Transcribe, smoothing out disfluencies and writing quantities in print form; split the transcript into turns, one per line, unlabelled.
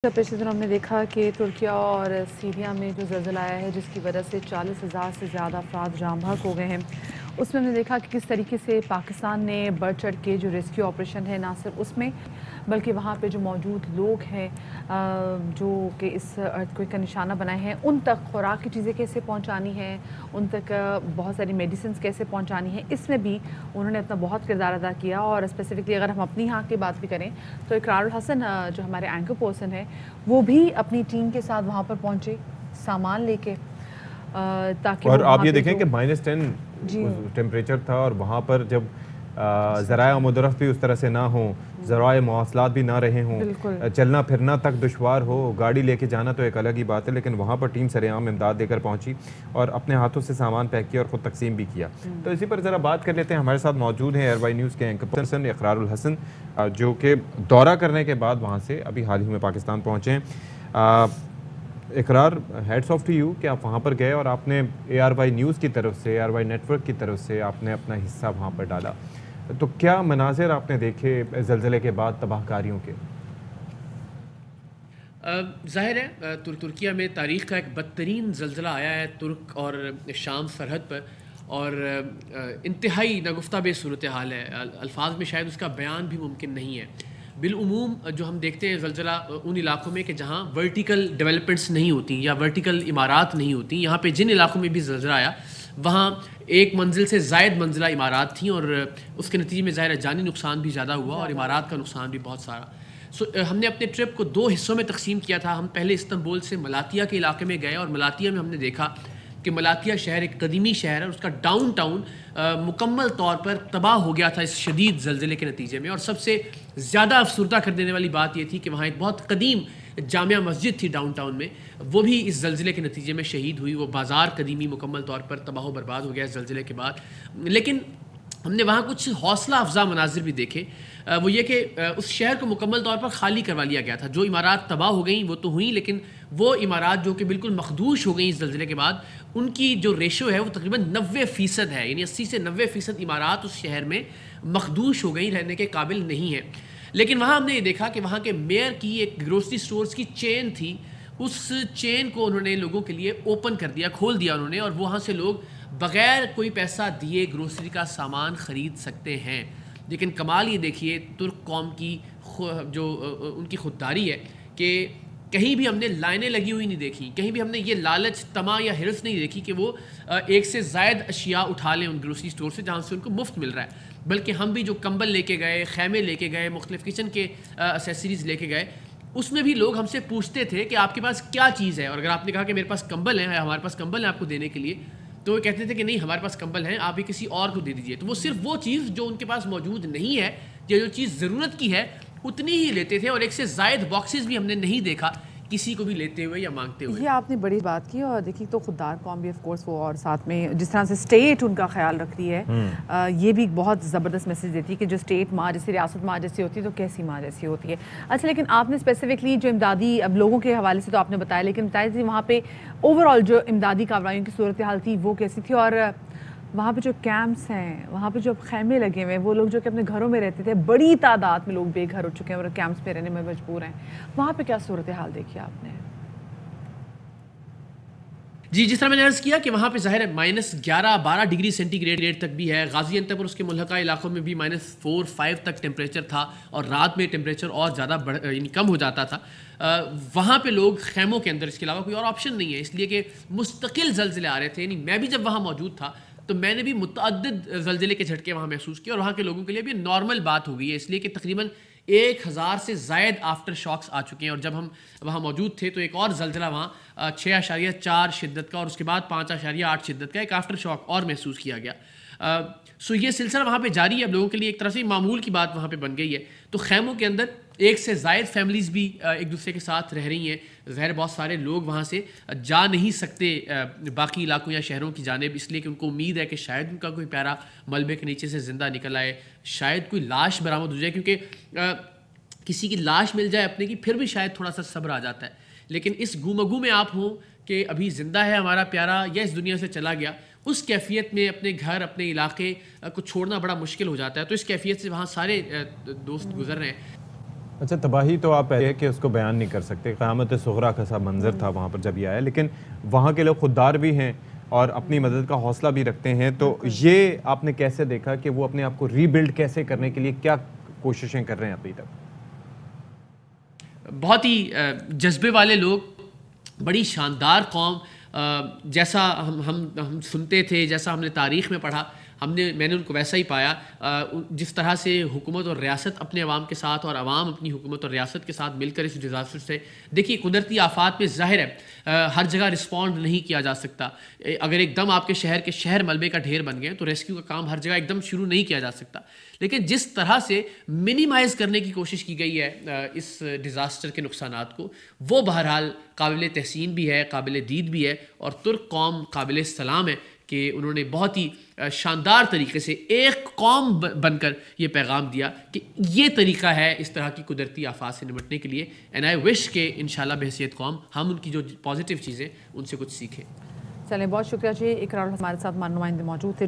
पिछले दिनों हमने देखा कि तुर्किया और सीरिया में जो ज़लज़ला आया है जिसकी वजह से 40,000 से ज़्यादा अफराद जाम बहक हो गए हैं। उसमें हमने देखा कि किस तरीके से पाकिस्तान ने बढ़ चढ़ के जो रेस्क्यू ऑपरेशन है ना सिर्फ उसमें बल्कि वहाँ पे जो मौजूद लोग हैं जो कि इस अर्थक्वेक का निशाना बनाए हैं उन तक खुराक की चीज़ें कैसे पहुँचानी है, उन तक बहुत सारी मेडिसिन कैसे पहुँचानी है, इसमें भी उन्होंने अपना बहुत किरदार अदा किया। और स्पेसिफिकली अगर हम अपनी यहाँ की बात भी करें तो इकरारुल हसन जो हमारे एंकर पर्सन है वो भी अपनी टीम के साथ वहाँ पर पहुँचे सामान लेके ताकि
और
वो
आप
वहाँ
ये
पे
देखें कि -10
जी
टेम्परेचर था और वहाँ पर जब ज़राए मुदरफ भी उस तरह से ना हो, ज़राए मवासलात भी ना रहे हों, चलना फिरना तक दुश्वार हो, गाड़ी लेके जाना तो एक अलग ही बात है, लेकिन वहाँ पर टीम सरेआम इमदाद देकर पहुँची और अपने हाथों से सामान पैक किया और ख़ुद तकसीम भी किया। तो इसी पर ज़रा बात कर लेते हैं। हमारे साथ मौजूद हैं एयरवाई न्यूज़ के एंकर पर्सन इकरारुल हसन, जो कि दौरा करने के बाद वहाँ से अभी हाल ही में पाकिस्तान पहुँचे हैं। इकरार, हेड्स ऑफ टू यू कि आप वहाँ पर गए और आपने ARY न्यूज़ की तरफ से, ARY नेटवर्क की तरफ से आपने अपना हिस्सा वहाँ पर डाला। तो क्या मनाज़िर आपने देखे ज़लज़ले के बाद तबाहकारियों के?
ज़ाहिर है तुर्किया में तारीख़ का एक बदतरीन ज़लज़ला आया है तुर्क और शाम सरहद पर, और इंतहाई नगुफ्ता बे सूरत हाल है। अल्फाज में शायद उसका बयान भी मुमकिन नहीं है। बिलउमूम जो हम देखते हैं ज़लज़ला उन इलाक़ों में कि जहाँ वर्टिकल डेवलपमेंट्स नहीं होती या वर्टिकल इमारात नहीं होती, यहाँ पे जिन इलाक़ों में भी ज़लज़ला आया वहाँ एक मंजिल से ज़ायद मंजिला इमारात थी और उसके नतीजे में ज़ाहिर है जानी नुकसान भी ज़्यादा हुआ और इमारात का नुकसान भी बहुत सारा। हमने अपने ट्रिप को 2 हिस्सों में तकसीम किया था। हम पहले इस्तांबुल से मलातिया के इलाके में गए और मलातिया में हमने देखा कि मलातिया शहर एक कदीमी शहर है, उसका डाउन टाउन मुकम्मल तौर पर तबाह हो गया था इस शदीद ज़लज़ले के नतीजे में। और सबसे ज़्यादा अफसरदा कर देने वाली बात ये थी कि वहाँ एक बहुत कदीम जामिया मस्जिद थी डाउन टाउन में, वो भी इस ज़लज़ले के नतीजे में शहीद हुई। वो बाज़ार कदीमी मुकम्मल तौर पर तबाह बर्बाद हो गया इस ज़लज़ले के बाद। लेकिन हमने वहाँ कुछ हौसला अफजा मनाजिर भी देखे। वो ये कि उस शहर को मुकम्मल तौर पर खाली करवा लिया गया था। जो इमारात तबाह हो गई वो तो हुई, लेकिन वो इमारात जो कि बिल्कुल मखदूश हो गई इस ज़लज़ले के बाद, उनकी जो रेशो है वो तकरीबन 90% है, यानी 80 से 90% इमारात उस शहर में मखदूश हो गई, रहने के काबिल नहीं है। लेकिन वहाँ हमने ये देखा कि वहाँ के मेयर की एक ग्रोसरी स्टोर्स की चेन थी, उस चेन को उन्होंने लोगों के लिए ओपन कर दिया, खोल दिया उन्होंने, और वहाँ से लोग बग़ैर कोई पैसा दिए ग्रोसरी का सामान ख़रीद सकते हैं। लेकिन कमाल ये देखिए तुर्क कौम की जो उनकी खुददारी है कि कहीं भी हमने लाइनें लगी हुई नहीं देखी, कहीं भी हमने ये लालच, तमा या हिर्स नहीं देखी कि वो एक से ज़ायद अशिया उठा लें उन ग्रोसरी स्टोर से जहाँ से उनको मुफ्त मिल रहा है। बल्कि हम भी जो कंबल लेके गए, खैमे लेके गए, मुख्तलिफ़ किचन के एसेसरीज़ लेके गए, उसमें भी लोग हमसे पूछते थे कि आपके पास क्या चीज़ है। और अगर आपने कहा कि मेरे पास कंबल है, हमारे पास कंबल है आपको देने के लिए, तो वो कहते थे कि नहीं हमारे पास कंबल हैं, आप भी किसी और को दे दीजिए। तो वो सिर्फ वो चीज़ जो उनके पास मौजूद नहीं है या जो चीज़ ज़रूरत की है उतनी ही लेते थे, और एक से ज़ायद बॉक्सेस भी हमने नहीं देखा किसी को भी लेते हुए या मांगते हुए।
ये आपने बड़ी बात की। और देखिए तो खुददार कौम भी ऑफ कोर्स वो, और साथ में जिस तरह से स्टेट उनका ख्याल रख रही है, ये भी बहुत ज़बरदस्त मैसेज देती है कि जो स्टेट माँ जैसी, रियासत माँ जैसी होती है तो कैसी माँ जैसी होती है। अच्छा, लेकिन आपने स्पेसिफिकली जो इमदादी अब लोगों के हवाले से तो आपने बताया, लेकिन बताया थी वहाँ पे ओवरऑल जो इमदादी कार्रवाइयों की सूरत हाल थी वो कैसी थी, और वहाँ पे जो कैंप्स हैं, वहाँ पे जो खैमे लगे हुए हैं, वो लोग जो कि अपने घरों में रहते थे, बड़ी तादाद में लोग बेघर हो चुके हैं और कैंप्स में रहने में मजबूर हैं, वहाँ पे क्या सूरत हाल देखी आपने?
जी, जिस तरह मैंने अर्ज़ किया कि वहाँ पे ज़ाहिर है -11-12 डिग्री सेंटीग्रेड तक भी है। गाज़ियान्तप और उसके मुल्हका इलाकों में भी -4-5 तक टेम्परेचर था, और रात में टेम्परेचर और ज़्यादा यानी कम हो जाता था। वहाँ पे लोग खैमों के अंदर, इसके अलावा कोई और ऑप्शन नहीं है, इसलिए कि मुस्तकिल ज़लज़ले आ रहे थे। यानी मैं भी जब वहाँ मौजूद था तो मैंने भी मुतअद्दिद ज़लज़ले के झटके वहाँ महसूस किए, और वहाँ के लोगों के लिए भी नॉर्मल बात हो गई है, इसलिए कि तकरीबन 1000 से ज़ायद आफ्टर शॉक्स आ चुके हैं। और जब हम वहाँ मौजूद थे तो एक और ज़लज़ला वहाँ 6.4 शिद्दत का और उसके बाद 5.8 शिद्दत का एक आफ्टर शॉक और महसूस किया गया। सो ये सिलसिला वहाँ पे जारी है। अब लोगों के लिए एक तरह से मामूल की बात वहाँ पे बन गई है। तो खैमों के अंदर एक से ज़ायद फैमिलीज़ भी एक दूसरे के साथ रह रही हैं। ज़ाहिर बहुत सारे लोग वहाँ से जा नहीं सकते बाकी इलाकों या शहरों की जानिब, इसलिए कि उनको उम्मीद है कि शायद उनका कोई प्यारा मलबे के नीचे से ज़िंदा निकल आए, शायद कोई लाश बरामद हो जाए, क्योंकि किसी की लाश मिल जाए अपने की फिर भी शायद थोड़ा सा सब्र आ जाता है। लेकिन इस गुमगू में आप हों कि अभी ज़िंदा है हमारा प्यारा या इस दुनिया से चला गया, उस कैफियत में अपने घर, अपने इलाके को छोड़ना बड़ा मुश्किल हो जाता है। तो इस कैफियत से वहाँ सारे दोस्त गुजर रहे हैं।
अच्छा, तबाही तो आप है कि उसको बयान नहीं कर सकते। क़यामत सुग़रा का सा मंज़र था वहाँ पर जब ये आया, लेकिन वहाँ के लोग खुददार भी हैं और अपनी मदद का हौसला भी रखते हैं। तो ये आपने कैसे देखा कि वो अपने आप को रीबिल्ड कैसे करने के लिए क्या कोशिशें कर रहे हैं अभी तक?
बहुत ही जज्बे वाले लोग, बड़ी शानदार कौम, जैसा हम सुनते थे, जैसा हमने तारीख़ में पढ़ा, मैंने उनको वैसा ही पाया। जिस तरह से हुकूमत और रियासत अपने अवाम के साथ और अवाम अपनी हुकूमत और रियासत के साथ मिलकर इस डिज़ास्टर से, देखिए कुदरती आफ़ात में ज़ाहिर है हर जगह रिस्पॉन्ड नहीं किया जा सकता। अगर एकदम आपके शहर मलबे का ढेर बन गए तो रेस्क्यू का काम हर जगह एकदम शुरू नहीं किया जा सकता। लेकिन जिस तरह से मिनिमाइज़ करने की कोशिश की गई है इस डिज़ास्टर के नुकसानात को, वो बहरहाल काबिल तहसीन भी है, काबिल दीद भी है, और तुर्क कौम काबिल सलाम है कि उन्होंने बहुत ही शानदार तरीके से एक कौम बनकर ये पैगाम दिया कि ये तरीका है इस तरह की कुदरती आफात से निपटने के लिए। एंड आई विश के इंशाल्लाह बहसीत कौम हम उनकी जो पॉजिटिव चीज़ें उनसे कुछ सीखें।
चलें, बहुत शुक्रिया जी। इकरार हमारे साथ नुमाइंदे मौजूद थे।